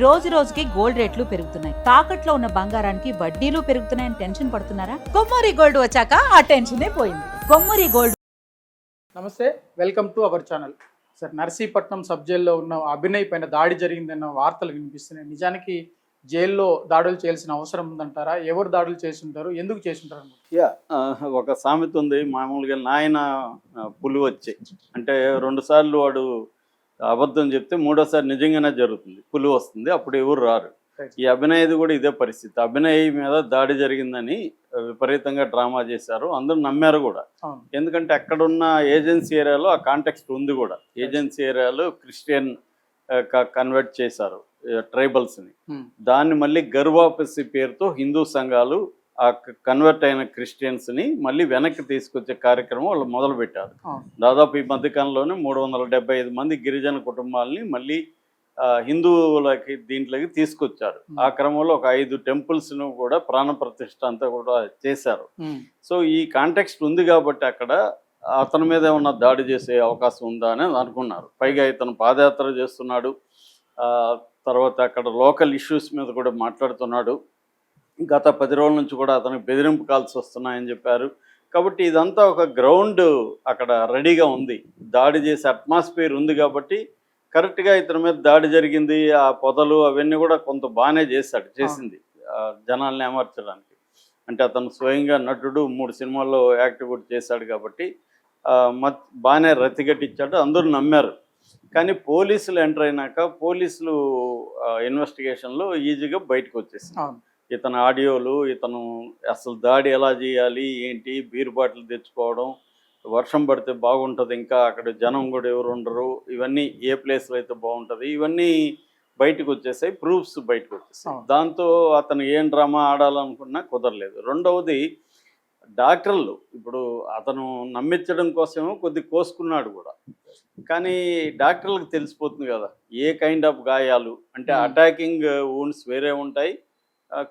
రోజు రోజుకి గోల్డ్ రేట్లు పెరుగుతున్నాయి. తాకట్లో ఉన్న బంగారానికి వడ్డీలు పెరుగుతున్నాయని టెన్షన్ పడుతున్నారా? కొమ్మూరి గోల్డ్ వచ్చాక ఆ టెన్షనే పోయింది. కొమ్మూరి గోల్డ్. నమస్తే, welcome to our channel. Sir, Narsipatnam sub జైల్లో ఉన్న అభినయ్ పైన దాడి జరిగిందన్న వార్తలు వినిపిస్తున్నాయి. నిజానికి జైల్లో దాడులు చేయాల్సిన అవసరం ఉందంటారా? ఎవరు దాడులు చేస్తుంటారు, ఎందుకు చేస్తుంటారు? ఒక సామెత ఉంది మామూలుగా, నాయన పులి వచ్చి అంటే 2 సార్లు వాడు అబద్ధం చెప్తే మూడోసారి నిజంగానే జరుగుతుంది, పులి వస్తుంది, అప్పుడు ఎవరు రారు. ఈ అభినయ్ది కూడా ఇదే పరిస్థితి. అభినయ్ మీద దాడి జరిగిందని విపరీతంగా డ్రామా చేశారు, అందరూ నమ్మారు కూడా. ఎందుకంటే అక్కడున్న ఏజెన్సీ ఏరియాలో ఆ కాంటెక్స్ట్ ఉంది కూడా. ఏజెన్సీ ఏరియాలో క్రిస్టియన్ కన్వర్ట్ చేశారు ట్రైబల్స్ని. దాన్ని మళ్ళీ గర్వాపసి పేరుతో హిందూ సంఘాలు ఆ కన్వర్ట్ అయిన క్రిస్టియన్స్ని మళ్ళీ వెనక్కి తీసుకొచ్చే కార్యక్రమం వాళ్ళు మొదలుపెట్టారు. దాదాపు ఈ మధ్యకాలంలోనే 375 మంది గిరిజన కుటుంబాలని మళ్ళీ హిందువులకి దీంట్లోకి తీసుకొచ్చారు. ఆ క్రమంలో ఒక 5 టెంపుల్స్ను కూడా ప్రాణప్రతిష్ఠ అంతా కూడా చేశారు. సో ఈ కాంటెక్స్ట్ ఉంది కాబట్టి అక్కడ అతని మీద ఏమన్నా దాడి చేసే అవకాశం ఉందా అని అనుకున్నారు. పైగా ఇతను పాదయాత్ర చేస్తున్నాడు, తర్వాత అక్కడ లోకల్ ఇష్యూస్ మీద కూడా మాట్లాడుతున్నాడు. గత 10 రోజుల నుంచి కూడా అతనికి బెదిరింపు కాల్స్ వస్తున్నాయని చెప్పారు. కాబట్టి ఇదంతా ఒక గ్రౌండ్ అక్కడ రెడీగా ఉంది, దాడి చేసే అట్మాస్ఫియర్ ఉంది. కాబట్టి కరెక్ట్గా ఇతని మీద దాడి జరిగింది. ఆ పొదలు అవన్నీ కూడా కొంత బాగానే చేసింది జనాల్ని అమర్చడానికి. అంటే అతను స్వయంగా నటుడు, 3 సినిమాల్లో యాక్ట్ కూడా చేశాడు కాబట్టి బాగానే రతిగట్టించాడు, అందరూ నమ్మారు. కానీ పోలీసులు ఎంటర్ అయినాక పోలీసులు ఇన్వెస్టిగేషన్లో ఈజీగా బయటకు వచ్చేసింది. ఇతను ఆడియోలు, ఇతను అసలు దాడి ఎలా చేయాలి ఏంటి, బీర్ బాటిల్ తెచ్చుకోవడం, వర్షం పడితే బాగుంటుంది, ఇంకా అక్కడ జనం కూడా ఎవరు ఉండరు, ఇవన్నీ ఏ ప్లేస్లో అయితే బాగుంటుంది, ఇవన్నీ బయటకు వచ్చేసాయి, ప్రూఫ్స్ బయటకు వచ్చేసాయి. దాంతో అతను ఏం డ్రామా ఆడాలనుకున్నా కుదరలేదు. రెండవది డాక్టర్లు ఇప్పుడు అతను నమ్మించడం కోసమేమో కొద్ది కోసుకున్నాడు కూడా. కానీ డాక్టర్లకు తెలిసిపోతుంది కదా ఏ కైండ్ ఆఫ్ గాయాలు అంటే. అటాకింగ్ వూండ్స్ వేరే ఉంటాయి,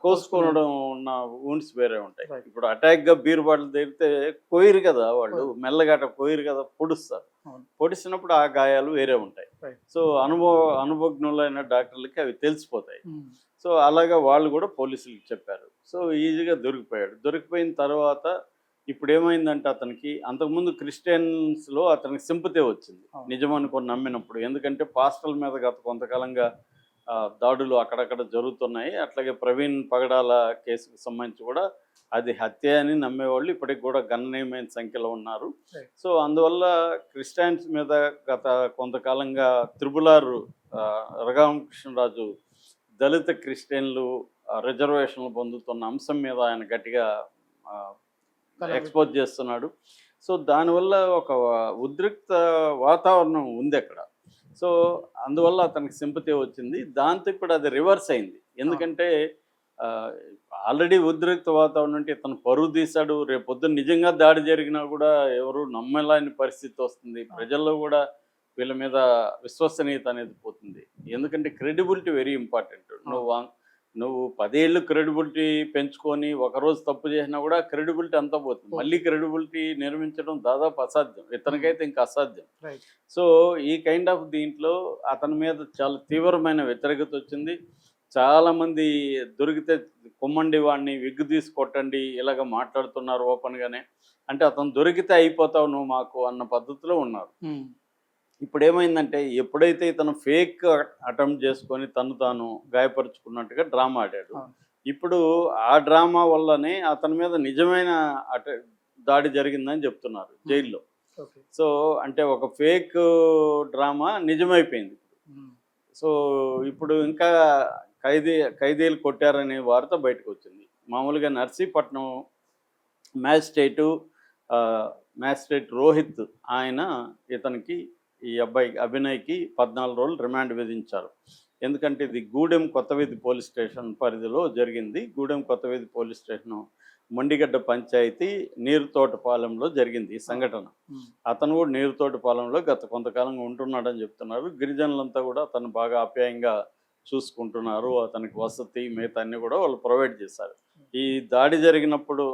కోసుకోవడం ఉన్న వూండ్స్ వేరే ఉంటాయి. ఇప్పుడు అటాక్గా బీర్ బాటిల్ తెగితే కోయిరు కదా, వాళ్ళు మెల్లగా కోయిరు కదా, పొడుస్తారు. పొడిచినప్పుడు ఆ గాయాలు వేరే ఉంటాయి. సో అనుభవజ్ఞులైన డాక్టర్లకి అవి తెలిసిపోతాయి. సో అలాగా వాళ్ళు కూడా పోలీసులకి చెప్పారు. సో ఈజీగా దొరికిపోయిన తర్వాత ఇప్పుడు ఏమైందంటే అతనికి అంతకుముందు క్రిస్టియన్స్లో అతనికి సింపతి వచ్చింది, నిజమనుకొని నమ్మినప్పుడు. ఎందుకంటే పాస్టర్ల మీద గత కొంతకాలంగా దాడులు అక్కడక్కడ జరుగుతున్నాయి. అట్లాగే ప్రవీణ్ పగడాల కేసుకు సంబంధించి కూడా అది హత్య అని నమ్మేవాళ్ళు ఇప్పటికి కూడా గణనీయమైన సంఖ్యలో ఉన్నారు. సో అందువల్ల క్రిస్టియన్స్ మీద గత కొంతకాలంగా త్రిపులారు రఘురామకృష్ణరాజు దళిత క్రిస్టియన్లు రిజర్వేషన్లు పొందుతున్న అంశం మీద ఆయన గట్టిగా ఎక్స్పోజ్ చేస్తున్నాడు. సో దానివల్ల ఒక ఉద్రిక్త వాతావరణం ఉంది అక్కడ. సో అందువల్ల అతనికి సింపతి వచ్చింది. దాంతో ఇప్పుడు అది రివర్స్ అయింది. ఎందుకంటే ఆల్రెడీ ఉద్రిక్త వాతావరణం అంటే ఇతను పరువు తీశాడు, రేపు పొద్దున్న నిజంగా దాడి జరిగినా కూడా ఎవరు నమ్మలేని పరిస్థితి వస్తుంది. ప్రజల్లో కూడా వీళ్ళ మీద విశ్వసనీయత అనేది పోతుంది. ఎందుకంటే క్రెడిబిలిటీ వెరీ ఇంపార్టెంట్. నువ్వు 10 ఏళ్ళు క్రెడిబిలిటీ పెంచుకొని ఒకరోజు తప్పు చేసినా కూడా క్రెడిబిలిటీ అంతా పోతుంది. మళ్ళీ క్రెడిబిలిటీ నిర్మించడం దాదాపు అసాధ్యం, ఇతనికైతే ఇంకా అసాధ్యం. సో ఈ కైండ్ ఆఫ్ దీంట్లో అతని మీద చాలా తీవ్రమైన వ్యతిరేకత వచ్చింది. చాలామంది దొరికితే కొమ్మండి వాడిని, విగ్గు తీసి కొట్టండి, ఇలాగ మాట్లాడుతున్నారు ఓపెన్గానే. అంటే అతను దొరికితే అయిపోతావు నువ్వు మాకు అన్న పద్ధతిలో ఉన్నారు. ఇప్పుడు ఏమైందంటే ఎప్పుడైతే ఇతను ఫేక్ అటెంప్ట్ చేసుకొని తను తాను గాయపరుచుకున్నట్టుగా డ్రామా ఆడాడు, ఇప్పుడు ఆ డ్రామా వల్లనే అతని మీద నిజమైన దాడి జరిగిందని చెప్తున్నారు జైల్లో. సో అంటే ఒక ఫేక్ డ్రామా నిజమైపోయింది. సో ఇప్పుడు ఇంకా ఖైదీలు కొట్టారనే వార్త బయటకు వచ్చింది. మామూలుగా నర్సీపట్నం మ్యాజిస్ట్రేట్ రోహిత్ ఆయన ఇతనికి, ఈ అభినయ్కి 14 రోజులు రిమాండ్ విధించారు. ఎందుకంటే ఇది గూడెం కొత్తవీధి పోలీస్ స్టేషన్ పరిధిలో జరిగింది. గూడెం కొత్తవీధి పోలీస్ స్టేషను మొండిగడ్డ పంచాయతీ నీరుతోటపాలెంలో జరిగింది ఈ సంఘటన. అతను కూడా నీరుతోటపాలెంలో గత కొంతకాలంగా ఉంటున్నాడని చెప్తున్నారు. గిరిజనులంతా కూడా అతను బాగా ఆప్యాయంగా చూసుకుంటున్నారు, అతనికి వసతి మిగతా అన్నీ కూడా వాళ్ళు ప్రొవైడ్ చేశారు. ఈ దాడి జరిగినప్పుడు,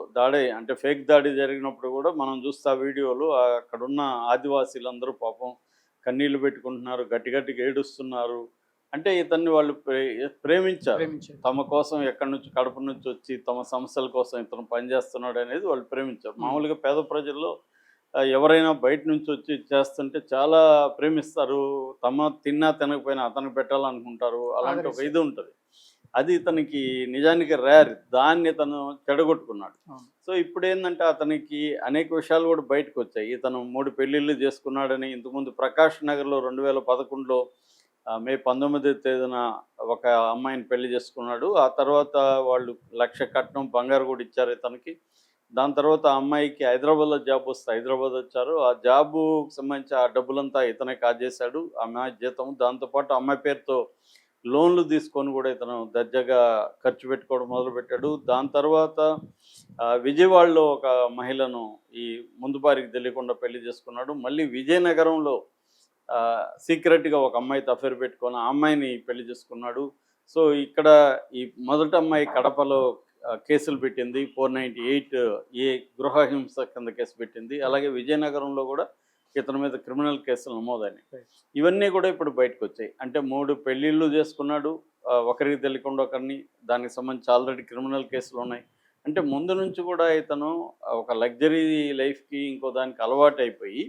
అంటే ఫేక్ దాడి జరిగినప్పుడు కూడా మనం చూస్తే ఆ వీడియోలు అక్కడున్న ఆదివాసీలందరూ పాపం కన్నీళ్లు పెట్టుకుంటున్నారు, గట్టిగా ఏడుస్తున్నారు. అంటే ఇతన్ని వాళ్ళు ప్రేమించారు. ప్రేమించారు. తమ కోసం ఎక్కడి నుంచి కడప నుంచి వచ్చి తమ సమస్యల కోసం ఇతను పనిచేస్తున్నాడు అనేది వాళ్ళు ప్రేమించారు. మామూలుగా పేద ప్రజల్లో ఎవరైనా బయట నుంచి వచ్చి చేస్తుంటే చాలా ప్రేమిస్తారు. తమ తిన్నా తినకపోయినా అతనికి పెట్టాలనుకుంటారు. అలాంటి ఒక ఇది ఉంటుంది. అది ఇతనికి నిజానికి రేర్. దాన్ని ఇతను చెడగొట్టుకున్నాడు. సో ఇప్పుడు ఏంటంటే అతనికి అనేక విషయాలు కూడా బయటకు వచ్చాయి. ఇతను 3 పెళ్ళిళ్ళు చేసుకున్నాడని ఇంతకుముందు ప్రకాష్ నగర్లో 2011లో మే 19వ తేదీన ఒక అమ్మాయిని పెళ్లి చేసుకున్నాడు. ఆ తర్వాత వాళ్ళు 1,00,000 కట్నం బంగారు కూడా ఇచ్చారు ఇతనికి. దాని తర్వాత ఆ అమ్మాయికి హైదరాబాద్లో జాబ్ వస్తే హైదరాబాద్ వచ్చారు. ఆ జాబుకు సంబంధించి ఆ డబ్బులంతా ఇతనే కాజేశాడు. ఆ అమ్మాయి జీతం, దాంతోపాటు అమ్మాయి పేరుతో లోన్లు తీసుకొని కూడా ఇతను దర్జాగా ఖర్చు పెట్టుకోవడం మొదలుపెట్టాడు. దాని తర్వాత విజయవాడలో ఒక మహిళను ఈ ముందు బారికి తెలియకుండా పెళ్లి చేసుకున్నాడు. మళ్ళీ విజయనగరంలో సీక్రెట్గా ఒక అమ్మాయితో అఫేర్ పెట్టుకొని ఆ అమ్మాయిని పెళ్లి చేసుకున్నాడు. సో ఇక్కడ ఈ మొదటి అమ్మాయి కడపలో కేసులు పెట్టింది. 498A గృహహింస కింద కేసు పెట్టింది. అలాగే విజయనగరంలో కూడా ఇతని మీద క్రిమినల్ కేసులు నమోదైనాయి. ఇవన్నీ కూడా ఇప్పుడు బయటకు వచ్చాయి. అంటే 3 పెళ్ళిళ్ళు చేసుకున్నాడు, ఒకరికి తెలియకుండా ఒకరిని. దానికి సంబంధించి ఆల్రెడీ క్రిమినల్ కేసులు ఉన్నాయి. అంటే ముందు నుంచి కూడా ఇతను ఒక లగ్జరీ లైఫ్కి ఇంకో దానికి అలవాటు అయిపోయి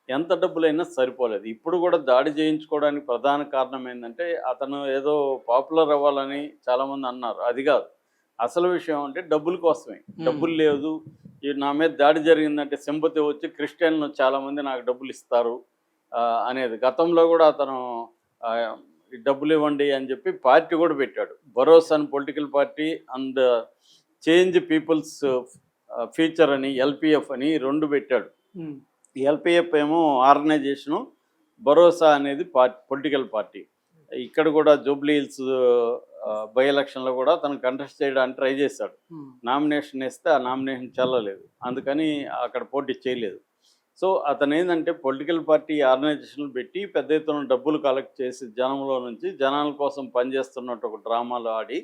ఎంత డబ్బులైనా సరిపోలేదు. ఇప్పుడు కూడా దాడి చేయించుకోవడానికి ప్రధాన కారణం ఏంటంటే అతను ఏదో పాపులర్ అవ్వాలని చాలామంది అన్నారు. అది కాదు అసలు విషయం. అంటే డబ్బుల కోసమే. డబ్బులు లేదు, నా మీద దాడి జరిగిందంటే సింపతి వచ్చి క్రిస్టియన్లు చాలామంది నాకు డబ్బులు ఇస్తారు అనేది. గతంలో కూడా అతను డబ్బులు ఇవ్వండి అని చెప్పి పార్టీ కూడా పెట్టాడు. భరోసా అని political party and change people's future అని LPF అని 2 పెట్టాడు. LPF ఏమో ఆర్గనైజేషను, భరోసా అనేది పొలిటికల్ పార్టీ. ఇక్కడ కూడా జూబ్లీ హిల్స్ బై ఎలక్షన్లో కూడా తను కంటెస్ట్ చేయడానికి ట్రై చేశాడు. నామినేషన్ వేస్తే ఆ నామినేషన్ చెల్లలేదు, అందుకని అక్కడ పోటీ చేయలేదు. సో అతను ఏంటంటే పొలిటికల్ పార్టీ ఆర్గనైజేషన్లు పెట్టి పెద్ద ఎత్తున డబ్బులు కలెక్ట్ చేసి జనంలో నుంచి జనాల కోసం పనిచేస్తున్నట్టు ఒక డ్రామాలు ఆడి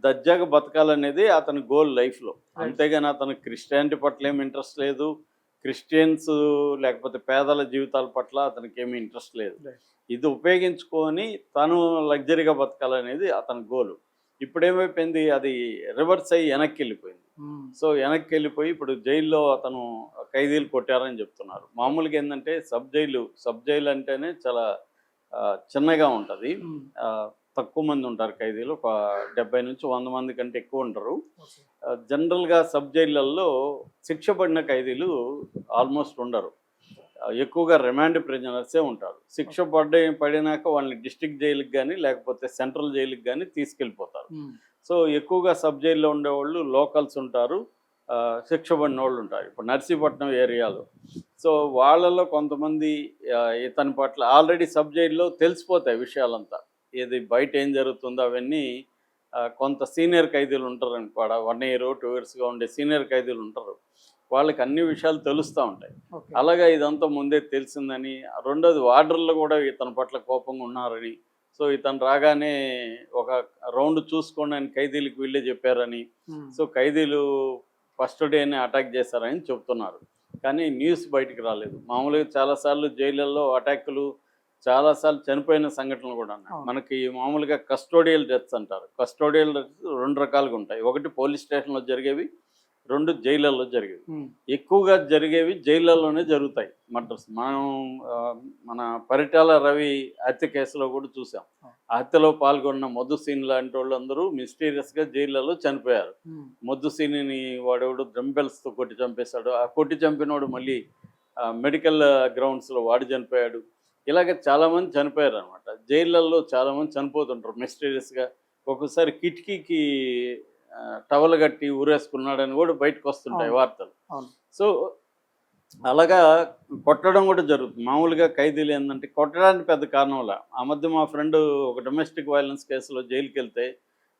దర్జాగా బతకాలనేది అతని గోల్ లైఫ్లో. అంతేగాని అతను క్రిస్టియానిటీ పట్ల ఏమి ఇంట్రెస్ట్ లేదు, క్రిస్టియన్స్ లేకపోతే పేదల జీవితాల పట్ల అతనికి ఏమీ ఇంట్రెస్ట్ లేదు. ఇది ఉపయోగించుకొని తను లగ్జరీగా బతకాలనేది అతని గోలు. ఇప్పుడు ఏమైపోయింది, అది రివర్స్ అయ్యి వెనక్కి వెళ్ళిపోయింది. సో వెనక్కి వెళ్ళిపోయి ఇప్పుడు జైల్లో అతను ఖైదీలు కొట్టారని చెప్తున్నారు. మామూలుగా ఏంటంటే సబ్ జైలు అంటేనే చాలా చిన్నగా ఉంటుంది. తక్కువ మంది ఉంటారు ఖైదీలు, ఒక 70 నుంచి 100 మంది కంటే ఎక్కువ ఉంటారు. జనరల్గా సబ్ జైళ్ళల్లో శిక్ష పడిన ఖైదీలు ఆల్మోస్ట్ ఉండరు. ఎక్కువగా రిమాండ్ ప్రిజనర్సే ఉంటారు. శిక్ష పడినాక వాళ్ళని డిస్ట్రిక్ట్ జైలుకి కానీ లేకపోతే సెంట్రల్ జైలుకి కానీ తీసుకెళ్ళిపోతారు. సో ఎక్కువగా సబ్ జైల్లో ఉండేవాళ్ళు లోకల్స్ ఉంటారు, శిక్ష పడిన వాళ్ళు ఉంటారు. ఇప్పుడు నర్సీపట్నం ఏరియాలో సో వాళ్ళలో కొంతమంది ఇతని పట్ల ఆల్రెడీ సబ్ జైల్లో తెలిసిపోతాయి విషయాలంతా. ఏది బయట ఏం జరుగుతుందో అవన్నీ కొంత సీనియర్ ఖైదీలు ఉంటారు అనుకోడా, 1 year 2 yearsగా ఉండే సీనియర్ ఖైదీలు ఉంటారు. వాళ్ళకి అన్ని విషయాలు తెలుస్తూ ఉంటాయి. అలాగా ఇదంతా ముందే తెలిసిందని. రెండోది వార్డర్లు కూడా ఇతని పట్ల కోపంగా ఉన్నారని. సో ఇతను రాగానే ఒక రౌండ్ చూసుకోండి అని ఖైదీలకు వీళ్ళే చెప్పారని. సో ఖైదీలు ఫస్ట్ డేనే అటాక్ చేశారని చెప్తున్నారు. కానీ న్యూస్ బయటికి రాలేదు. మామూలుగా చాలాసార్లు జైళ్ళల్లో అటాక్లు, చాలాసార్లు చనిపోయిన సంఘటనలు కూడా ఉన్నాయి. మనకి మామూలుగా కస్టోడియల్ డెత్స్ అంటారు. కస్టోడియల్ డెత్స్ 2 రకాలుగా ఉంటాయి. ఒకటి పోలీస్ స్టేషన్లో జరిగేవి, 2 జైళ్ళల్లో జరిగేవి. ఎక్కువగా జరిగేవి జైళ్ళల్లోనే జరుగుతాయి మర్డర్స్. మన పరిటాల రవి హత్య కేసులో కూడా చూసాం. ఆ హత్యలో పాల్గొన్న మొద్దుసీన్ లాంటి వాళ్ళందరూ మిస్టీరియస్గా జైళ్ళలో చనిపోయారు. మొద్దుసీని వాడేవాడు డ్రంబెల్స్తో కొట్టి చంపేశాడు. ఆ కొట్టి చంపినవాడు మళ్ళీ మెడికల్ గ్రౌండ్స్లో వాడు చనిపోయాడు. ఇలాగ చాలామంది చనిపోయారు అనమాట. జైళ్ళల్లో చాలామంది చనిపోతుంటారు మిస్టీరియస్గా. ఒక్కొక్కసారి కిటికీకి టవల్ కట్టి ఊరేసుకున్నాడని కూడా బయటకు వస్తుంటాయి వార్తలు. సో అలాగా కొట్టడం కూడా జరుగుతుంది. మామూలుగా ఖైదీలు ఏంటంటే కొట్టడానికి పెద్ద కారణంలా. ఆ మధ్య మా ఫ్రెండ్ ఒక డొమెస్టిక్ వైలెన్స్ కేసులో జైలుకి వెళ్తే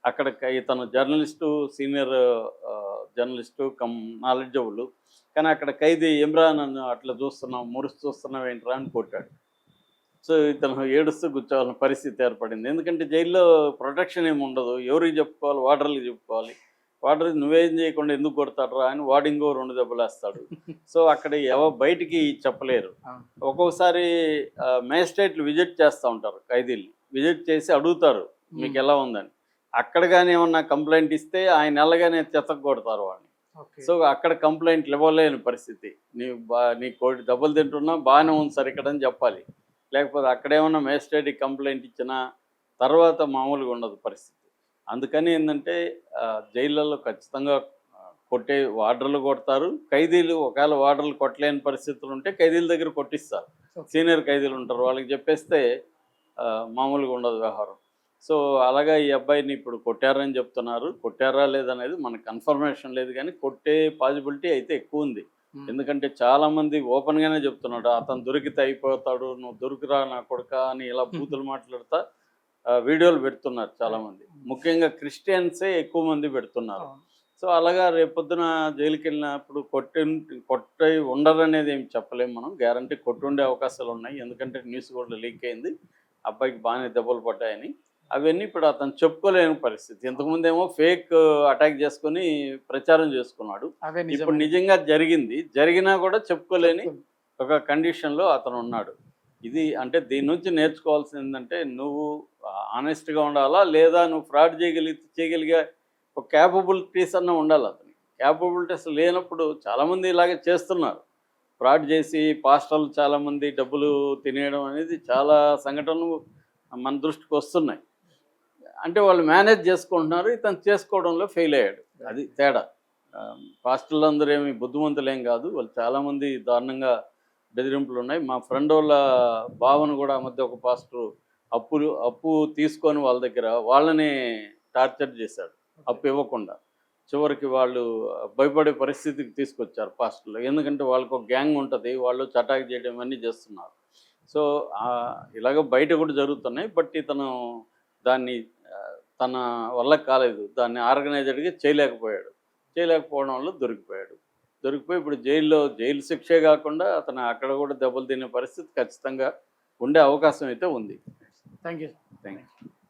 అక్కడ ఇతను journalist, senior journalist come knowledgeable, కానీ అక్కడ ఖైదీ ఇమ్రాన్ అని అట్లా మురుసు చూస్తున్నావు ఏంట్రా అని కొట్టాడు. సో ఇతను ఏడుస్తూ కూర్చోవాలని పరిస్థితి ఏర్పడింది. ఎందుకంటే జైల్లో ప్రొటెక్షన్ ఏమి ఉండదు. ఎవరికి చెప్పుకోవాలి, వార్డర్లకు చెప్పుకోవాలి. వార్డర్ నువ్వేం చేయకుండా ఎందుకు కొడతాడరా అని వాడు ఇంకో 2 దెబ్బలు వేస్తాడు. సో అక్కడ బయటికి చెప్పలేరు. ఒక్కొక్కసారి మేజిస్ట్రేట్లు విజిట్ చేస్తూ ఉంటారు ఖైదీల్ని. విజిట్ చేసి అడుగుతారు మీకు ఎలా ఉందని. అక్కడ కానీ ఏమన్నా కంప్లైంట్ ఇస్తే ఆయన నెలగానే చెత్తకొడతారు వాడిని. సో అక్కడ కంప్లైంట్లు ఇవ్వలేని పరిస్థితి. నీ కోడి దెబ్బలు తింటున్నా బాగానే ఉంది సార్ ఇక్కడ అని చెప్పాలి. లేకపోతే అక్కడేమన్నా మేజిస్ట్రేట్కి కంప్లైంట్ ఇచ్చినా తర్వాత మామూలుగా ఉండదు పరిస్థితి. అందుకని ఏంటంటే జైళ్ళల్లో ఖచ్చితంగా కొట్టే వార్డర్లు కొడతారు. ఖైదీలు ఒకవేళ వార్డర్లు కొట్టలేని పరిస్థితులు ఉంటే ఖైదీల దగ్గర కొట్టిస్తారు. సీనియర్ ఖైదీలు ఉంటారు, వాళ్ళకి చెప్పేస్తే మామూలుగా ఉండదు వ్యవహారం. సో అలాగా ఈ అబ్బాయిని ఇప్పుడు కొట్టారని చెప్తున్నారు. కొట్టారా లేదనేది మనకు కన్ఫర్మేషన్ లేదు, కానీ కొట్టే పాసిబిలిటీ అయితే ఎక్కువ ఉంది. ఎందుకంటే చాలామంది ఓపెన్గానే చెప్తున్నాడు అతను దొరికితే అయిపోతాడు, నువ్వు దొరికిరా నా కొడుక అని ఇలా బూతులు మాట్లాడుతా వీడియోలు పెడుతున్నారు చాలామంది. ముఖ్యంగా క్రిస్టియన్సే ఎక్కువ మంది పెడుతున్నారు. సో అలాగా రేపొద్దున జైలుకి వెళ్ళినప్పుడు కొట్టి ఉండరనేది ఏం చెప్పలేము మనం. గ్యారంటీ కొట్టుండే అవకాశాలు ఉన్నాయి. ఎందుకంటే న్యూస్ కూడా లీక్ అయింది అబ్బాయికి బాగానే దెబ్బలు పడ్డాయని. అవన్నీ ఇప్పుడు అతను చెప్పుకోలేని పరిస్థితి. ఇంతకుముందేమో ఫేక్ అటాక్ చేసుకుని ప్రచారం చేసుకున్నాడు. ఇప్పుడు నిజంగా జరిగినా కూడా చెప్పుకోలేని ఒక కండిషన్లో అతను ఉన్నాడు. ఇది అంటే దీని నుంచి నేర్చుకోవాల్సింది ఏంటంటే నువ్వు ఆనెస్ట్గా ఉండాలా, లేదా నువ్వు ఫ్రాడ్ చేయగలిగే ఒక క్యాపబిలిటీస్ అన్న ఉండాలి. అతని క్యాపబిలిటీస్ లేనప్పుడు చాలామంది ఇలాగే చేస్తున్నారు. ఫ్రాడ్ చేసి పాస్టర్లు చాలామంది డబ్బులు తినేయడం అనేది చాలా సంఘటనలు మన దృష్టికి వస్తున్నాయి. అంటే వాళ్ళు మేనేజ్ చేసుకుంటున్నారు, ఇతను చేసుకోవడంలో ఫెయిల్ అయ్యాడు. అది తేడా. పాస్టర్లు అందరూ ఏమి బుద్ధిమంతులేం కాదు, వాళ్ళు చాలామంది దారుణంగా బెదిరింపులు ఉన్నాయి. మా ఫ్రెండ్ వాళ్ళ భావన కూడా మధ్య ఒక పాస్టర్ అప్పు తీసుకొని వాళ్ళ దగ్గర వాళ్ళని టార్చర్ చేశాడు అప్పు ఇవ్వకుండా. చివరికి వాళ్ళు భయపడే పరిస్థితికి తీసుకొచ్చారు పాస్టర్లు. ఎందుకంటే వాళ్ళకు ఒక గ్యాంగ్ ఉంటుంది, వాళ్ళు అటాక్ చేయడం అన్నీ చేస్తున్నారు. సో ఇలాగ బయట కూడా జరుగుతున్నాయి. బట్ ఇతను దాన్ని తన వల్ల కాలేదు, దాన్ని ఆర్గనైజర్గా చేయలేకపోవడం వల్ల దొరికిపోయి ఇప్పుడు జైలు శిక్షే కాకుండా అతను అక్కడ కూడా దెబ్బలు తినే పరిస్థితి ఖచ్చితంగా ఉండే అవకాశం అయితే ఉంది. Thank you.